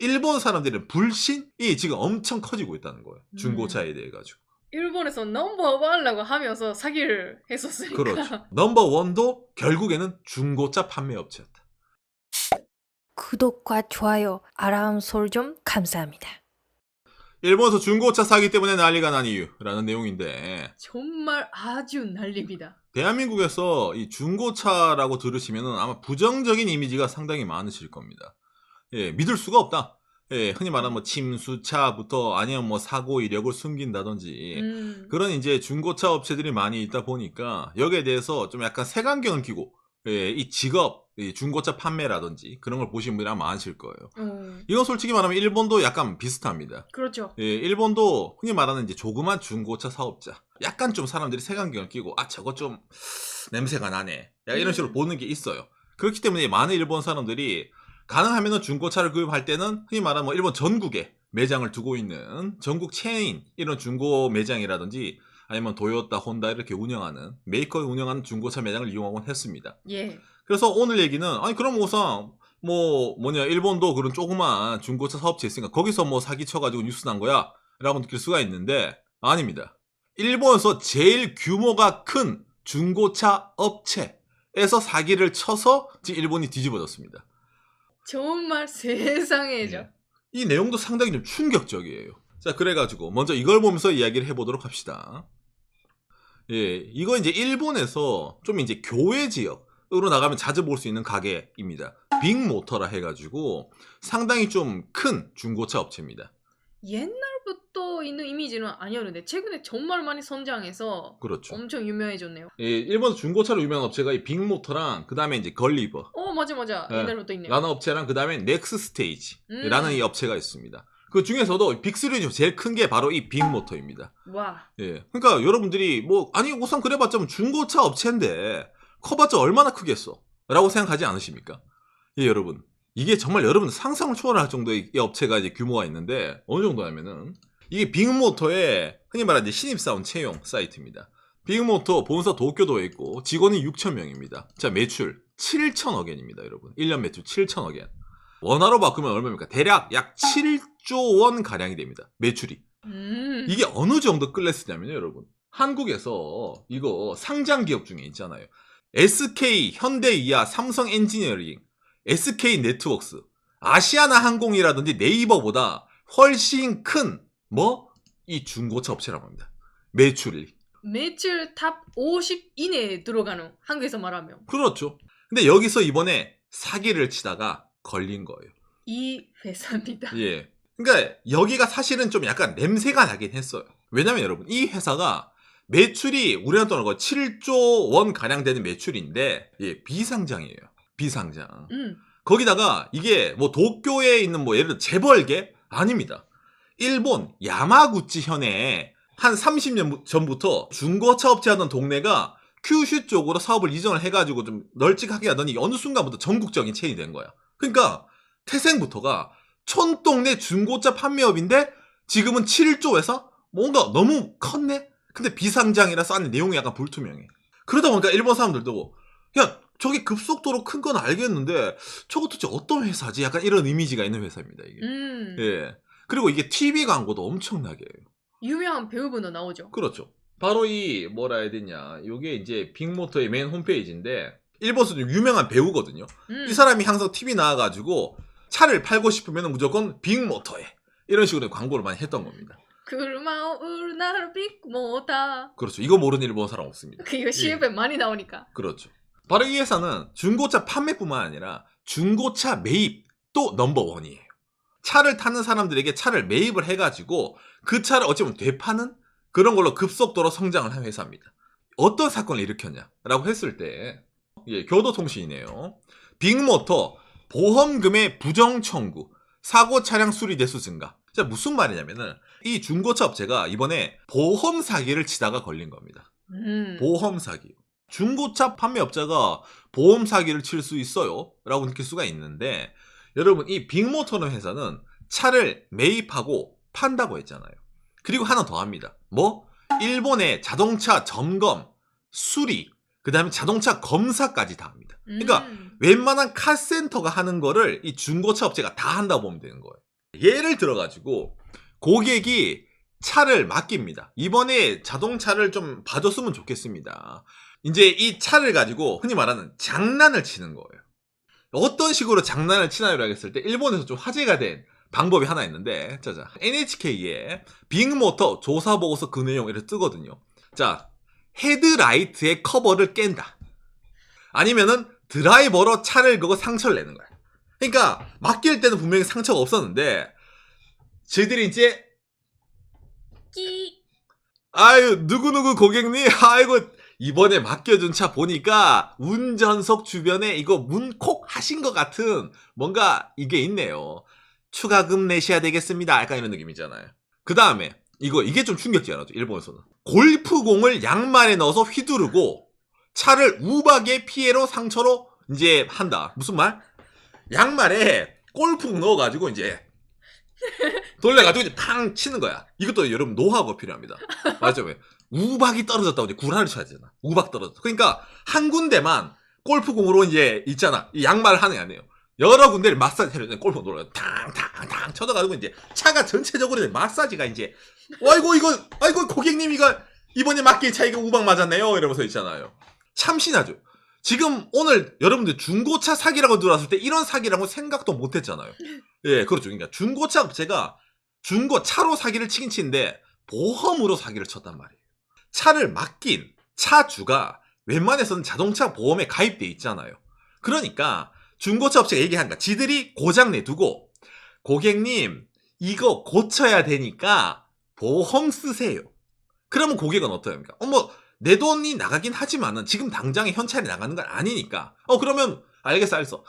일본 사람들의 불신이 지금 엄청 커지고 있다는 거예요. 중고차에 대해 가지고. 일본에서 넘버원이라고 하면서 사기를 했었으니까. 그렇죠. 넘버원도 결국에는 중고차 판매 업체였다. 구독과 좋아요, 알람 설정 감사합니다. 일본에서 중고차 사기 때문에 난리가 난 이유라는 내용인데, 정말 아주 난립니다. 대한민국에서 이 중고차라고 들으시면 아마 부정적인 이미지가 상당히 많으실 겁니다. 예, 믿을 수가 없다. 예, 흔히 말하는 뭐 침수차부터 아니면 뭐 사고 이력을 숨긴다든지 그런 이제 중고차 업체들이 많이 있다 보니까 여기에 대해서 좀 약간 색안경을 끼고 예, 이 직업, 이 중고차 판매라든지 그런 걸 보신 분이 아마 많으실 거예요. 이건 솔직히 말하면 일본도 약간 비슷합니다. 그렇죠. 예, 일본도 흔히 말하는 이제 조그만 중고차 사업자. 약간 좀 사람들이 색안경을 끼고, 아, 저거 좀 냄새가 나네. 야, 이런 식으로 보는 게 있어요. 그렇기 때문에 많은 일본 사람들이 가능하면 중고차를 구입할 때는 흔히 말하는 뭐 일본 전국에 매장을 두고 있는 전국 체인, 이런 중고 매장이라든지 아니면 도요타, 혼다 이렇게 운영하는, 메이커가 운영하는 중고차 매장을 이용하곤 했습니다. 예. 그래서 오늘 얘기는, 아니, 그럼 우선, 일본도 그런 조그만 중고차 사업체 있으니까 거기서 뭐 사기쳐가지고 뉴스 난 거야? 라고 느낄 수가 있는데, 아닙니다. 일본에서 제일 규모가 큰 중고차 업체에서 사기를 쳐서 지금 일본이 뒤집어졌습니다. 정말 세상에죠. 예. 이 내용도 상당히 좀 충격적이에요. 자, 그래가지고 먼저 이걸 보면서 이야기를 해보도록 합시다. 예, 이거 이제 일본에서 좀 이제 교외 지역으로 나가면 자주 볼 수 있는 가게입니다. 빅모터라 해가지고 상당히 좀 큰 중고차 업체입니다. 옛날부터 있는 이미지는 아니었는데 최근에 정말 많이 성장해서 그렇죠. 엄청 유명해졌네요. 예, 일본 중고차로 유명한 업체가 이 빅모터랑 그 다음에 이제 걸리버, 맞아. 예, 옛날부터 있네요. 라는 업체랑 그 다음에 넥스스테이지라는 이 업체가 있습니다. 그 중에서도 빅3 중 제일 큰 게 바로 이 빅모터입니다. 와. 예, 그러니까 여러분들이 아니 우선 그래봤자 중고차 업체인데 커봤자 얼마나 크겠어? 라고 생각하지 않으십니까? 예, 여러분. 이게 정말 여러분 상상을 초월할 정도의 이 업체가 이제 규모가 있는데 어느 정도냐면은 이게 빅모터의 흔히 말하는 신입사원 채용 사이트입니다. 빅모터 본사 도쿄도에 있고 직원이 6,000명입니다. 자, 매출 7천억 엔입니다, 여러분. 1년 매출 7천억 엔. 원화로 바꾸면 얼마입니까? 대략 약 7조 원 가량이 됩니다. 매출이. 이게 어느 정도 클래스냐면요, 여러분. 한국에서 이거 상장 기업 중에 있잖아요. SK, 현대이아, 삼성 엔지니어링, SK 네트워크스, 아시아나 항공이라든지 네이버보다 훨씬 큰 이 중고차 업체라고 합니다. 매출이. 매출 탑 50 이내에 들어가는, 한국에서 말하면. 그렇죠. 근데 여기서 이번에 사기를 치다가 걸린 거예요. 이 회사입니다. 예. 그러니까 여기가 사실은 좀 약간 냄새가 나긴 했어요. 왜냐면 여러분, 이 회사가 매출이 우리나라 돈으로 7조 원 가량 되는 매출인데, 예, 비상장이에요. 비상장. 거기다가 이게 도쿄에 있는 예를 들어 재벌계? 아닙니다. 일본 야마구치 현에 한 30년 전부터 중고차 업체 하던 동네가 큐슈 쪽으로 사업을 이전을 해가지고 좀 널찍하게 하더니 어느 순간부터 전국적인 체인이 된 거야. 그러니까 태생부터가 촌동네 중고차 판매업인데 지금은 7조 회사? 뭔가 너무 컸네? 근데 비상장이라서 안에 내용이 약간 불투명해. 그러다 보니까 일본 사람들도 야, 저게 급속도로 큰 건 알겠는데 저거 도대체 어떤 회사지? 약간 이런 이미지가 있는 회사입니다, 이게. 예. 그리고 이게 TV 광고도 엄청나게 해요. 유명한 배우분도 나오죠. 그렇죠. 바로 이 뭐라 해야 되냐, 이게 이제 빅모터의 메인 홈페이지인데 일본에서 좀 유명한 배우거든요. 이 사람이 항상 TV 나와가지고 차를 팔고 싶으면 무조건 빅모터에 이런 식으로 광고를 많이 했던 겁니다. 그르마 우르나라 빅모터. 그렇죠. 이거 모르는 일본 사람 없습니다. 이거 CF에 많이 나오니까. 그렇죠. 바로 이 회사는 중고차 판매뿐만 아니라 중고차 매입도 넘버원이에요. 차를 타는 사람들에게 차를 매입을 해가지고 그 차를 어찌보면 되파는 그런 걸로 급속도로 성장을 한 회사입니다. 어떤 사건을 일으켰냐라고 했을 때, 예, 교도통신이네요. 빅모터 보험금의 부정 청구, 사고 차량 수리 대수 증가. 자, 무슨 말이냐면은 이 중고차 업체가 이번에 보험 사기를 치다가 걸린 겁니다. 보험 사기. 중고차 판매업자가 보험 사기를 칠 수 있어요? 라고 느낄 수가 있는데, 여러분, 이 빅모터는 회사는 차를 매입하고 판다고 했잖아요. 그리고 하나 더 합니다. 일본의 자동차 점검, 수리, 그 다음에 자동차 검사까지 다 합니다. 그러니까 웬만한 카센터가 하는 거를 이 중고차 업체가 다 한다고 보면 되는 거예요. 예를 들어가지고 고객이 차를 맡깁니다. 이번에 자동차를 좀 봐줬으면 좋겠습니다. 이제 이 차를 가지고 흔히 말하는 장난을 치는 거예요. 어떤 식으로 장난을 치나요라고 했을 때 일본에서 좀 화제가 된 방법이 하나 있는데, 자, NHK에 빅모터 조사보고서 그 내용 이렇게 뜨거든요. 자, 헤드라이트의 커버를 깬다. 아니면은 드라이버로 차를 끄고 상처를 내는 거야. 그러니까 맡길 때는 분명히 상처가 없었는데 저희들이 이제 끼. 아유 누구누구 고객님 아이고 이번에 맡겨준 차 보니까 운전석 주변에 이거 문콕 하신 것 같은 뭔가 이게 있네요. 추가금 내셔야 되겠습니다. 약간 이런 느낌이잖아요. 그 다음에 이게 좀 충격적이죠. 일본에서는 골프공을 양말에 넣어서 휘두르고 차를 우박의 피해로 상처로 이제 한다. 무슨 말? 양말에 골프공 넣어가지고 이제 돌려가지고 이제 팡 치는 거야. 이것도 여러분 노하우가 필요합니다. 맞죠? 왜? 우박이 떨어졌다고 이제 구라를 쳐야 되잖아. 우박 떨어졌다. 그러니까 한 군데만 골프공으로 이제 있잖아. 이 양말을 하는 게 아니에요. 여러 군데를 마사지 해줘야 골프공 돌아가 탕탕탕 쳐져가지고 이제 차가 전체적으로 이제 마사지가 이제 아이고 고객님 이거 이번에 맡긴 차 이거 우박 맞았네요. 이러면서 있잖아요. 참신하죠. 지금 오늘 여러분들 중고차 사기라고 들어왔을 때 이런 사기라고 생각도 못 했잖아요. 예, 그렇죠. 그러니까 중고차 업체가 중고차로 사기를 치긴 치는데 보험으로 사기를 쳤단 말이에요. 차를 맡긴 차주가 웬만해서는 자동차 보험에 가입돼 있잖아요. 그러니까 중고차 업체가 얘기하니까 지들이 고장 내두고 고객님 이거 고쳐야 되니까 보험 쓰세요. 그러면 고객은 어떻게 합니까? 내 돈이 나가긴 하지만은 지금 당장에 현찰이 나가는 건 아니니까. 그러면 알겠어.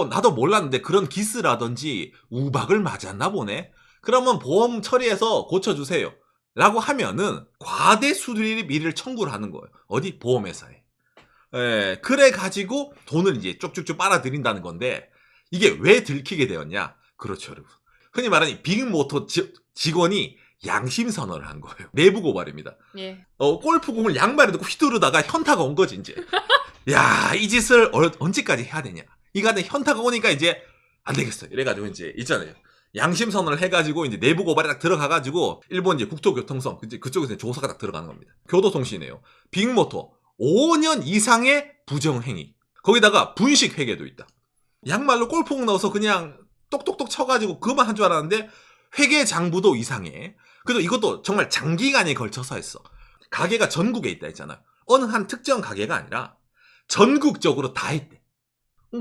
나도 몰랐는데 그런 기스라든지 우박을 맞았나 보네. 그러면 보험 처리해서 고쳐주세요. 라고 하면은 과대 수리비를 청구를 하는 거예요. 어디? 보험회사에. 예, 그래가지고 돈을 이제 쭉쭉쭉 빨아들인다는 건데 이게 왜 들키게 되었냐? 그렇죠, 여러분. 흔히 말하는 빅모터 직원이 양심 선언을 한 거예요. 내부 고발입니다. 예. 골프공을 양말에 넣고 휘두르다가 현타가 온 거지, 이제. 야, 이 짓을 언제까지 해야 되냐. 이간에 현타가 오니까 이제 안 되겠어. 이래가지고 이제 있잖아요. 양심 선언을 해가지고 이제 내부 고발에 딱 들어가가지고 일본 이제 국토교통성 그쪽에서 조사가 딱 들어가는 겁니다. 교도통신이에요. 빅모터 5년 이상의 부정행위. 거기다가 분식회계도 있다. 양말로 골프공 넣어서 그냥 똑똑똑 쳐가지고 그것만 한 줄 알았는데 회계 장부도 이상해. 그래도 이것도 정말 장기간에 걸쳐서 했어. 가게가 전국에 있다 했잖아요. 어느 한 특정 가게가 아니라 전국적으로 다 했대.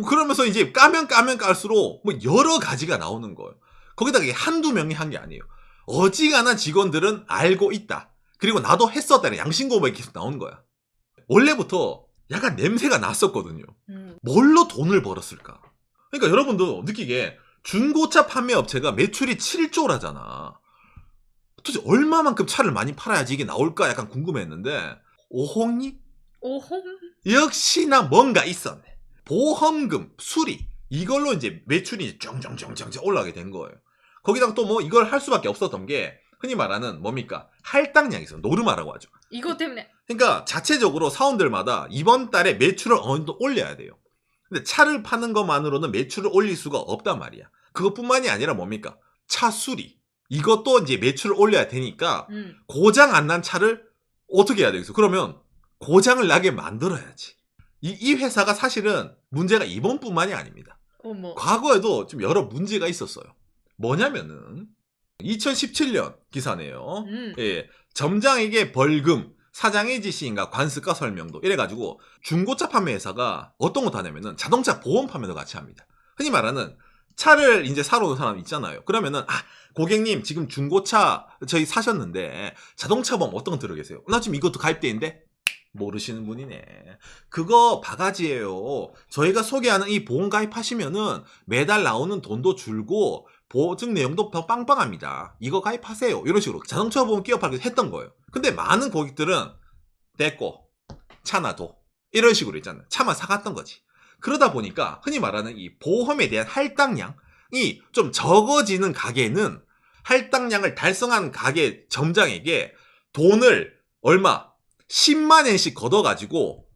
그러면서 이제 까면 깔수록 여러 가지가 나오는 거예요. 거기다가 이게 한두 명이 한 게 아니에요. 어지간한 직원들은 알고 있다. 그리고 나도 했었다는 양심 고백이 계속 나오는 거야. 원래부터 약간 냄새가 났었거든요. 뭘로 돈을 벌었을까? 그러니까 여러분도 느끼기에 중고차 판매 업체가 매출이 7조라잖아. 도대체 얼마만큼 차를 많이 팔아야지 이게 나올까 약간 궁금했는데 오홍이? 오홍? 역시나 뭔가 있었네. 보험금, 수리 이걸로 이제 매출이 쫑쫑쫑쫑 올라가게 된 거예요. 거기다가 또 이걸 할 수밖에 없었던 게 흔히 말하는 뭡니까? 할당량이 있어요. 노르마라고 하죠. 이거 때문에. 그러니까 자체적으로 사원들마다 이번 달에 매출을 어느 정도 올려야 돼요. 근데 차를 파는 것만으로는 매출을 올릴 수가 없단 말이야. 그것뿐만이 아니라 뭡니까? 차 수리. 이것도 이제 매출을 올려야 되니까 고장 안 난 차를 어떻게 해야 되겠어? 그러면 고장을 나게 만들어야지. 이 회사가 사실은 문제가 이번뿐만이 아닙니다. 어머. 과거에도 좀 여러 문제가 있었어요. 뭐냐면은 2017년 기사네요. 예, 점장에게 벌금, 사장의 지시인가 관습과 설명도 이래가지고 중고차 판매 회사가 어떤 거 하냐면은 자동차 보험 판매도 같이 합니다. 흔히 말하는 차를 이제 사러 오는 사람 있잖아요. 그러면은 고객님 지금 중고차 저희 사셨는데 자동차 보험 어떤 거 들어 계세요? 나 지금 이것도 가입돼 있는데 모르시는 분이네. 그거 바가지예요. 저희가 소개하는 이 보험 가입하시면은 매달 나오는 돈도 줄고 보증 내용도 더 빵빵합니다. 이거 가입하세요. 이런 식으로 자동차 보험 끼워팔기도 했던 거예요. 근데 많은 고객들은 됐고 차나 도 이런 식으로 있잖아요. 차만 사갔던 거지. 그러다 보니까 흔히 말하는 이 보험에 대한 할당량이 좀 적어지는 가게는 할당량을 달성한 가게 점장에게 돈을 얼마 10만 엔씩 걷어가지고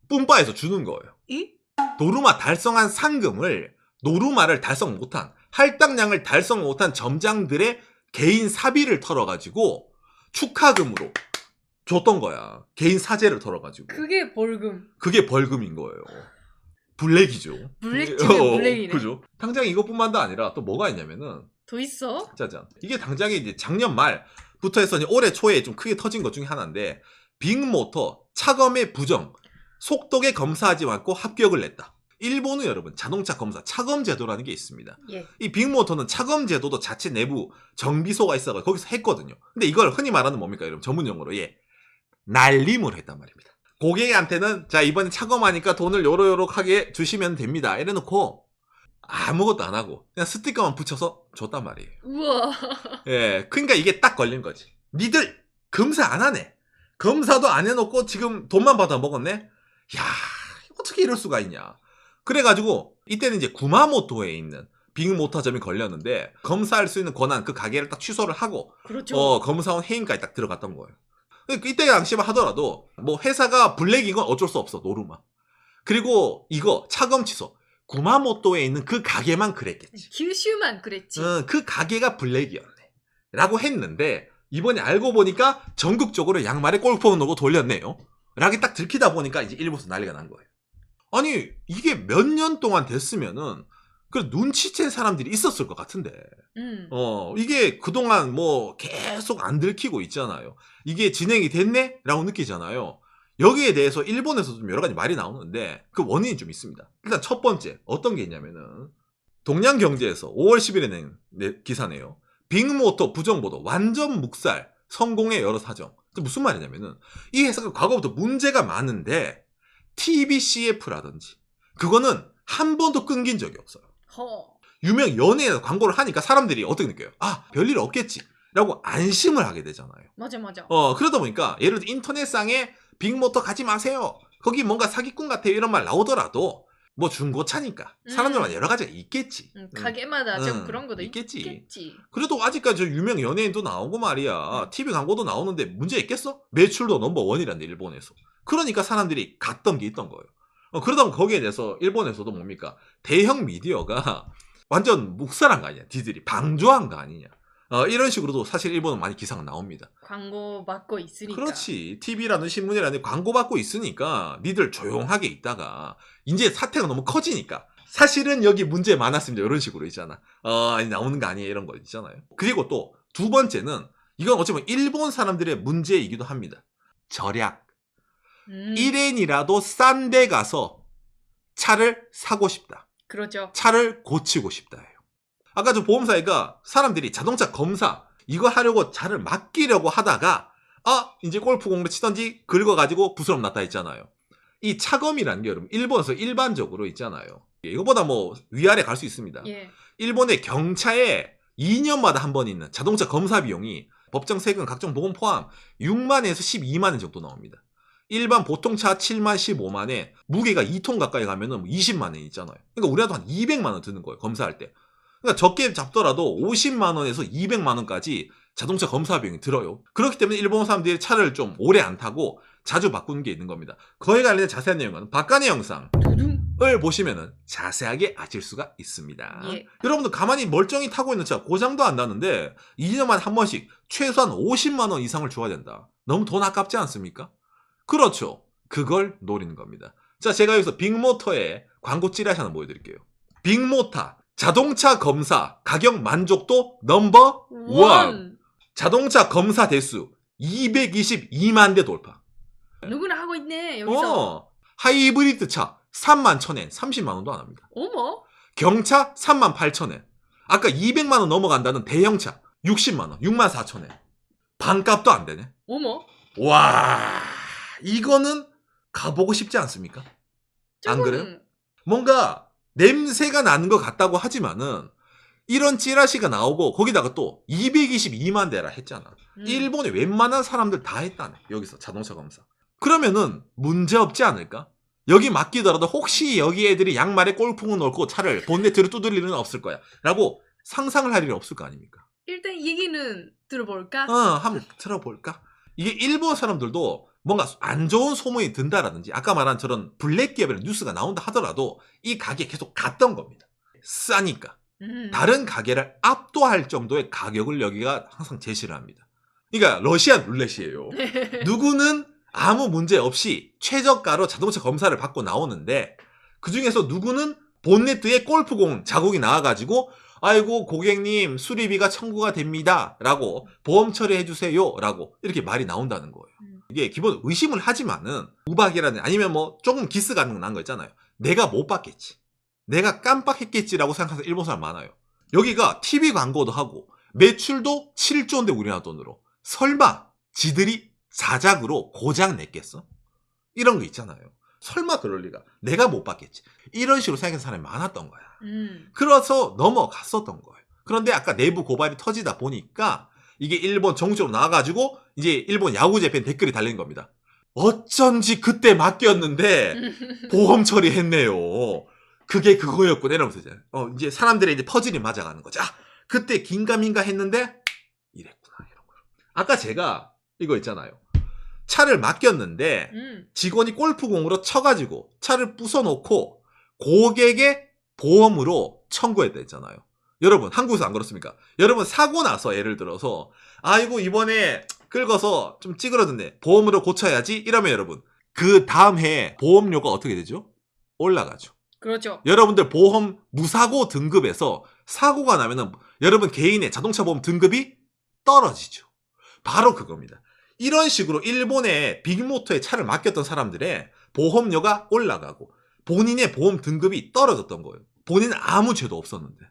뿜빠에서 주는 거예요. 이? 노르마 달성한 상금을 노르마를 달성 못한 할당량을 달성 못한 점장들의 개인 사비를 털어가지고 축하금으로 줬던 거야. 개인 사재를 털어가지고. 그게 벌금. 그게 벌금인 거예요. 블랙이죠. 블랙 중에 블랙이네. 그죠? 당장 이것뿐만도 아니라 또 뭐가 있냐면은 더 있어? 짜잔. 이게 당장에 이제 작년 말부터 해서 올해 초에 좀 크게 터진 것 중에 하나인데 빅모터 차검의 부정 속독에 검사하지 않고 합격을 냈다. 일본은 여러분 자동차 검사 차검 제도라는 게 있습니다. 예. 이 빅모터는 차검 제도도 자체 내부 정비소가 있어서 거기서 했거든요. 근데 이걸 흔히 말하는 뭡니까 여러분 전문 용어로 날림을 했단 말입니다. 고객한테는 자 이번에 차검하니까 돈을 요렇게 주시면 됩니다. 이래놓고 아무것도 안 하고 그냥 스티커만 붙여서 줬단 말이에요. 우와. 예, 그러니까 이게 딱 걸린 거지. 니들 검사 안 하네. 검사도 안 해놓고 지금 돈만 받아 먹었네. 야 어떻게 이럴 수가 있냐. 그래가지고 이때는 이제 구마모토에 있는 빅모터점이 걸렸는데 검사할 수 있는 권한 그 가게를 딱 취소를 하고 그렇죠. 검사원 해임까지 딱 들어갔던 거예요. 이때 당시만 하더라도 뭐 회사가 블랙인 건 어쩔 수 없어 노르마. 그리고 이거 차검 취소 구마모토에 있는 그 가게만 그랬겠지. 규슈만 그랬지. 그 가게가 블랙이었네 라고 했는데 이번에 알고 보니까 전국적으로 양말에 골프공 넣고 돌렸네요 라고 딱 들키다 보니까 이제 일본에서 난리가 난 거예요. 아니 이게 몇 년 동안 됐으면은 그 눈치챈 사람들이 있었을 것 같은데 이게 그동안 뭐 계속 안 들키고 있잖아요. 이게 진행이 됐네? 라고 느끼잖아요. 여기에 대해서 일본에서도 좀 여러 가지 말이 나오는데 그 원인이 좀 있습니다. 일단 첫 번째 어떤 게 있냐면은 동양경제에서 5월 10일에 낸 기사네요. 빅모터 부정보도 완전 묵살 성공의 여러 사정. 무슨 말이냐면은 이 회사가 과거부터 문제가 많은데 TBCF라든지 그거는 한 번도 끊긴 적이 없어요. 유명 연예인 광고를 하니까 사람들이 어떻게 느껴요? 아 별일 없겠지 라고 안심을 하게 되잖아요. 맞아. 그러다 보니까 예를 들어 인터넷상에 빅모터 가지 마세요 거기 뭔가 사기꾼 같아요 이런 말 나오더라도 뭐 중고차니까 사람들마다 여러 가지가 있겠지. 가게마다 좀 그런 것도 있겠지. 있겠지. 그래도 아직까지 유명 연예인도 나오고 말이야. TV 광고도 나오는데 문제 있겠어? 매출도 넘버원이란데 일본에서. 그러니까 사람들이 갔던 게 있던 거예요. 그러다 보면 거기에 대해서 일본에서도 뭡니까? 대형 미디어가 완전 묵살한 거 아니냐. 니들이 방조한 거 아니냐. 이런 식으로도 사실 일본은 많이 기사가 나옵니다. 광고 받고 있으니까. 그렇지. TV라는 신문이라는 광고 받고 있으니까 니들 조용하게 있다가 이제 사태가 너무 커지니까 사실은 여기 문제 많았습니다. 이런 식으로 있잖아. 아니 나오는 거 아니에요. 이런 거 있잖아요. 그리고 또 두 번째는 이건 어찌 보면 일본 사람들의 문제이기도 합니다. 절약. 1엔이라도 싼 데 가서 차를 사고 싶다. 그렇죠. 차를 고치고 싶다예요. 아까 저 보험사가 사람들이 자동차 검사 이거 하려고 차를 맡기려고 하다가 이제 골프공으로 치던지 긁어가지고 부스럼 났다 했잖아요. 이 차검이라는 게 여러분 일본에서 일반적으로 있잖아요. 이거보다 뭐 위아래 갈 수 있습니다. 예. 일본의 경차에 2년마다 한 번 있는 자동차 검사 비용이 법정 세금 각종 보험 포함 6만에서 12만 원 정도 나옵니다. 일반 보통차 7만 15만에 무게가 2톤 가까이 가면은 20만 원 있잖아요. 그러니까 우리나라도 한 200만 원 드는 거예요. 검사할 때. 그러니까 적게 잡더라도 50만 원에서 200만 원까지 자동차 검사 비용이 들어요. 그렇기 때문에 일본 사람들이 차를 좀 오래 안 타고 자주 바꾸는 게 있는 겁니다. 그에 관련된 자세한 내용은 박간의 영상을 보시면은 자세하게 아실 수가 있습니다. 예. 여러분들 가만히 멀쩡히 타고 있는 차 고장도 안 나는데 2년만 한 번씩 최소한 50만 원 이상을 줘야 된다. 너무 돈 아깝지 않습니까? 그렇죠. 그걸 노리는 겁니다. 자, 제가 여기서 빅모터의 광고 찌라시 하나 보여드릴게요. 빅모터 자동차 검사 가격 만족도 넘버 1. 자동차 검사 대수 222만 대 돌파. 누구나 하고 있네 여기서. 하이브리드 차 3만 1,000엔 30만 원도 안 합니다. 어머. 경차 3만 8,000엔. 아까 200만 원 넘어간다는 대형차 60만 원 6만 4,000엔. 반값도 안 되네. 어머. 와, 이거는 가보고 싶지 않습니까? 안 그래요? 뭔가 냄새가 나는 것 같다고 하지만은 이런 찌라시가 나오고 거기다가 또 222만 대라 했잖아. 일본의 웬만한 사람들 다 했다네. 여기서 자동차 검사. 그러면은 문제 없지 않을까? 여기 맡기더라도 혹시 여기 애들이 양말에 골프공 넣고 차를 본네트를 두드릴 일은 없을 거야 라고 상상을 할 일이 없을 거 아닙니까? 일단 얘기는 들어볼까? 한번 들어볼까? 이게 일본 사람들도 뭔가 안 좋은 소문이 든다라든지 아까 말한 저런 블랙 기업의 뉴스가 나온다 하더라도 이 가게에 계속 갔던 겁니다. 싸니까. 다른 가게를 압도할 정도의 가격을 여기가 항상 제시를 합니다. 그러니까 러시안 룰렛이에요. 누구는 아무 문제 없이 최저가로 자동차 검사를 받고 나오는데 그중에서 누구는 본네트에 골프공 자국이 나와가지고 아이고 고객님 수리비가 청구가 됩니다 라고 보험 처리해 주세요 라고 이렇게 말이 나온다는 거예요. 이게 기본 의심을 하지만은 우박이라든 아니면 뭐 조금 기스 같은 거 난 거 있잖아요. 내가 못 받겠지, 내가 깜빡했겠지라고 생각하는 일본 사람 많아요. 여기가 TV 광고도 하고 매출도 7조인데 우리나라 돈으로 설마 지들이 자작으로 고장 냈겠어? 이런 거 있잖아요. 설마 그럴 리가, 내가 못 받겠지, 이런 식으로 생각하는 사람이 많았던 거야. 그래서 넘어갔었던 거예요. 그런데 아까 내부 고발이 터지다 보니까 이게 일본 정치로 나와가지고 이제 일본 야구 재팬 댓글이 달린 겁니다. 어쩐지 그때 맡겼는데 보험 처리했네요. 그게 그거였구나 이러면서 이제 사람들의 이제 퍼즐이 맞아가는 거죠. 아, 그때 긴가민가 했는데 이랬구나 이런 거. 아까 제가 이거 있잖아요. 차를 맡겼는데 직원이 골프공으로 쳐가지고 차를 부숴놓고 고객의 보험으로 청구했다 했잖아요. 여러분 한국에서 안 그렇습니까? 여러분 사고 나서 예를 들어서 아이고 이번에 긁어서 좀 찌그러졌네, 보험으로 고쳐야지 이러면 여러분 그 다음 해에 보험료가 어떻게 되죠? 올라가죠. 그렇죠. 여러분들 보험 무사고 등급에서 사고가 나면은 여러분 개인의 자동차 보험 등급이 떨어지죠. 바로 그겁니다. 이런 식으로 일본의 빅모터에 차를 맡겼던 사람들의 보험료가 올라가고 본인의 보험 등급이 떨어졌던 거예요. 본인은 아무 죄도 없었는데.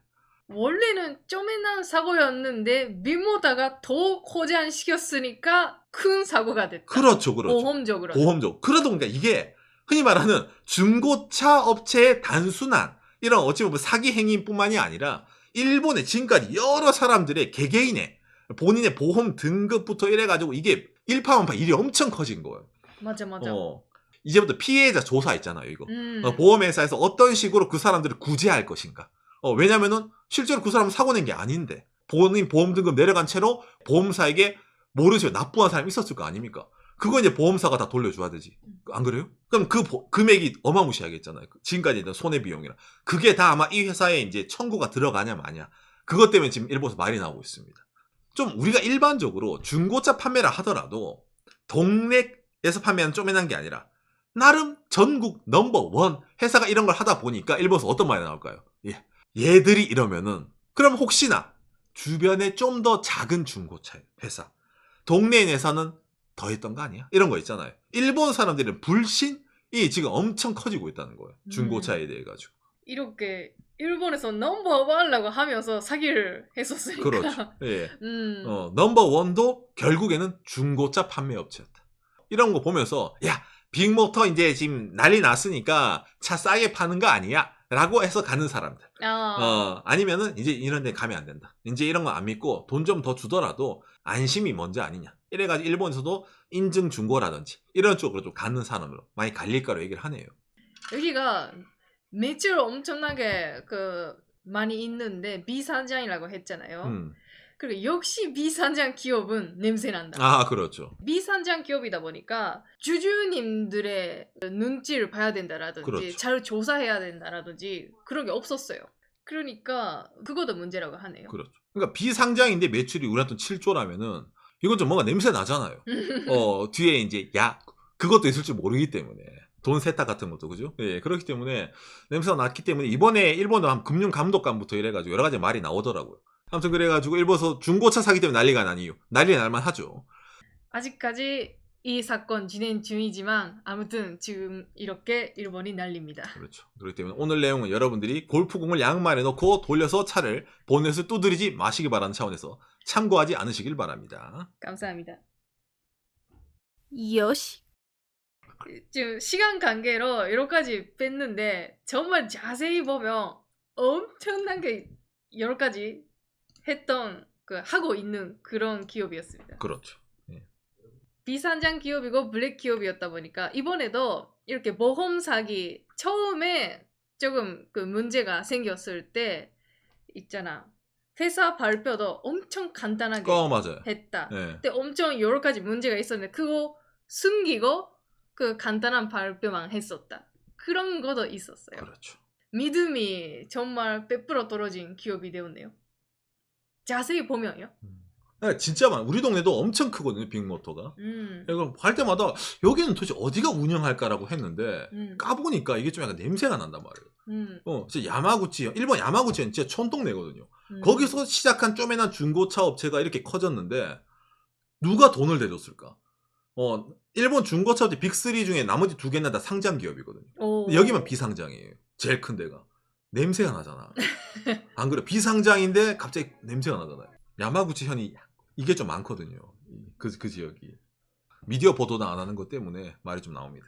원래는 쪼매난 사고였는데 빅모터가 더 고장시켰으니까 큰 사고가 됐다. 그렇죠, 그렇죠. 보험적으로. 보험적. 그러다 보니까 이게 흔히 말하는 중고차 업체의 단순한 이런 어찌 보면 사기 행위뿐만이 아니라 일본의 지금까지 여러 사람들의 개개인의 본인의 보험 등급부터 이래가지고 이게 일파만파 일이 엄청 커진 거예요. 맞아. 이제부터 피해자 조사 있잖아요, 이거. 보험회사에서 어떤 식으로 그 사람들을 구제할 것인가. 왜냐면은 실제로 그 사람은 사고 낸 게 아닌데 본인 보험 등급 내려간 채로 보험사에게 모르죠, 납부한 사람이 있었을 거 아닙니까? 그거 이제 보험사가 다 돌려줘야 되지. 안 그래요? 그럼 그 금액이 어마무시하겠잖아요. 지금까지 있던 손해비용이랑. 그게 다 아마 이 회사에 이제 청구가 들어가냐 마냐. 그것 때문에 지금 일본에서 말이 나오고 있습니다. 좀 우리가 일반적으로 중고차 판매를 하더라도 동네에서 판매하는 쪼매난 게 아니라 나름 전국 넘버원 회사가 이런 걸 하다 보니까 일본에서 어떤 말이 나올까요? 얘들이 이러면은 그럼 혹시나 주변에 좀 더 작은 중고차 회사, 동네인 회사는 더 했던 거 아니야? 이런 거 있잖아요. 일본 사람들은 불신이 지금 엄청 커지고 있다는 거예요. 중고차에 대해 가지고. 이렇게 일본에서 넘버원이라고 하면서 사기를 했었으니까. 그렇죠. 예. 넘버원도 결국에는 중고차 판매 업체였다. 이런 거 보면서 야, 빅모터 이제 지금 난리 났으니까 차 싸게 파는 거 아니야? 라고 해서 가는 사람들. 아니면은 이제 이런 데 가면 안 된다. 이제 이런 거 안 믿고 돈 좀 더 주더라도 안심이 먼저 아니냐. 이래가지고 일본에서도 인증 중고라든지 이런 쪽으로 좀 가는 사람으로 많이 갈릴 거라고 얘기를 하네요. 여기가 매출 엄청나게 많이 있는데 비산장이라고 했잖아요. 그리고 역시 비산장 기업은 냄새 난다. 아, 그렇죠. 비산장 기업이다 보니까 주주님들의 눈치를 봐야 된다라든지 그렇죠. 잘 조사해야 된다라든지 그런 게 없었어요. 그러니까 그것도 문제라고 하네요. 그렇죠. 그러니까 비상장인데 매출이 우리한테 7조라면은 이건 좀 뭔가 냄새 나잖아요. 뒤에 이제 그것도 있을 줄 모르기 때문에 돈 세탁 같은 것도 그죠? 예, 그렇기 때문에 냄새가 났기 때문에 이번에 일본도 한 금융감독관부터 이래가지고 여러 가지 말이 나오더라고요. 아무튼 그래가지고 일본에서 중고차 사기 때문에 난리가 난 이유, 난리 날만 하죠. 아직까지 이 사건 진행 중이지만 아무튼 지금 이렇게 일본이 난립니다. 그렇죠. 그렇기 때문에 오늘 내용은 여러분들이 골프공을 양말에 넣고 돌려서 차를 본넷을 두드리지 마시기 바라는 차원에서 참고하지 않으시길 바랍니다. 감사합니다. 요시. 지금 시간 관계로 여러가지 뺐는데 정말 자세히 보면 엄청나게 여러가지 했던 하고 있는 그런 기업이었습니다. 그렇죠. 비산장 기업이고 블랙 기업이었다 보니까 이번에도 이렇게 보험 사기 처음에 조금 문제가 생겼을 때 있잖아. 회사 발표도 엄청 간단하게 맞아요. 했다. 네. 근데 엄청 여러 가지 문제가 있었는데 그거 숨기고 간단한 발표만 했었다. 그런 것도 있었어요. 그렇죠. 믿음이 정말 100% 떨어진 기업이 되었네요. 자세히 보면요. 네, 진짜 많아. 우리 동네도 엄청 크거든요, 빅모터가. 그럼 갈 때마다 여기는 도대체 어디가 운영할까라고 했는데 까보니까 이게 좀 약간 냄새가 난단 말이에요. 진짜 야마구치, 일본 야마구치는 진짜 촌동네거든요. 거기서 시작한 쪼매난 중고차 업체가 이렇게 커졌는데 누가 돈을 대줬을까? 일본 중고차 업체 빅3 중에 나머지 2개는 다 상장 기업이거든요. 오. 근데 여기만 비상장이에요. 제일 큰 데가. 냄새가 나잖아. 안 그래? 비상장인데 갑자기 냄새가 나잖아요. 야마구치 현이 이게 좀 많거든요. 그 지역이. 미디어 보도도 안 하는 것 때문에 말이 좀 나옵니다.